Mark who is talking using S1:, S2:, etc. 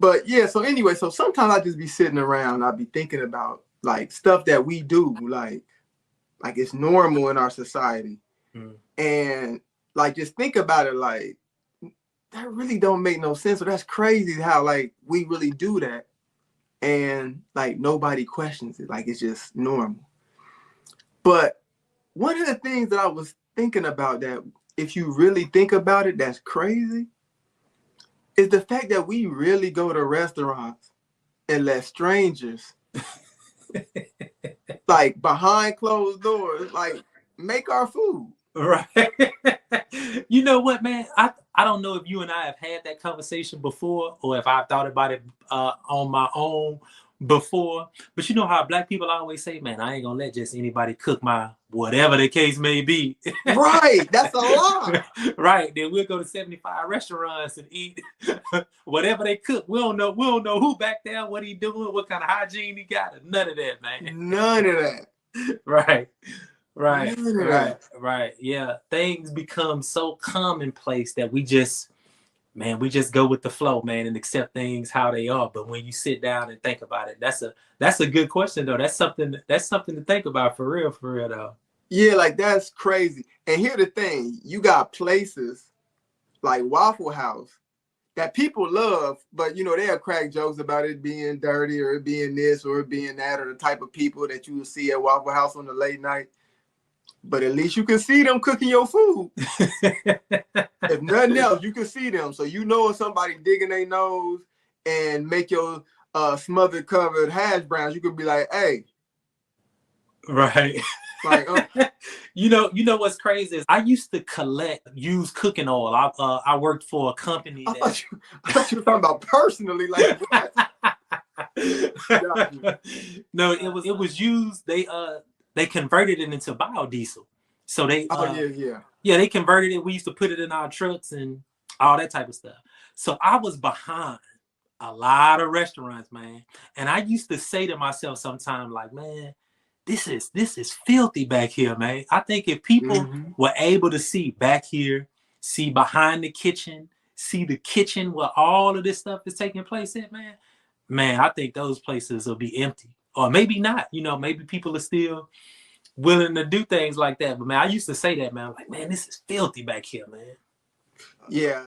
S1: But yeah, so anyway, so sometimes I just be sitting around, I'll be thinking about like stuff that we do, like it's normal in our society.
S2: Mm.
S1: And like just think about it, like that really don't make no sense. So that's crazy how like we really do that. And like nobody questions it. Like it's just normal. But one of the things that I was thinking about that if you really think about it, that's crazy, is the fact that we really go to restaurants and let strangers like behind closed doors, like make our food.
S2: Right. You know what, man? I don't know if you and I have had that conversation before or if I've thought about it on my own before. But you know how black people always say, man, I ain't gonna let just anybody cook my whatever the case may be.
S1: Right. That's a lot.
S2: Right. Then we'll go to 75 restaurants and eat whatever they cook. We don't know who back there, what he doing, what kind of hygiene he got. None of that, man.
S1: None of that.
S2: Right. Right,
S1: None of
S2: right,
S1: that.
S2: right. Yeah, things become so commonplace that we just go with the flow, man, and accept things how they are. But when you sit down and think about it, that's a good question though. That's something to think about for real though.
S1: Yeah, like that's crazy. And here's the thing, you got places like Waffle House that people love, but you know, they'll crack jokes about it being dirty or it being this or it being that, or the type of people that you will see at Waffle House on the late night. But at least you can see them cooking your food. If nothing else, you can see them. So you know if somebody digging their nose and make your smothered covered hash browns, you could be like, hey.
S2: Right.
S1: Like,
S2: you know what's crazy is I used to collect used cooking oil. I worked for a company
S1: I thought you were talking about personally, like what?
S2: No, it was used. They converted it into biodiesel. So they they converted it. We used to put it in our trucks and all that type of stuff. So I was behind a lot of restaurants, man. And I used to say to myself sometimes, like, man, this is filthy back here, man. I think if people were able to see back here, see behind the kitchen, see the kitchen where all of this stuff is taking place at, man, I think those places will be empty. Or maybe not. You know, maybe people are still willing to do things like that. But man, I used to say that, man. I'm like, man, this is filthy back here, man.
S1: Yeah.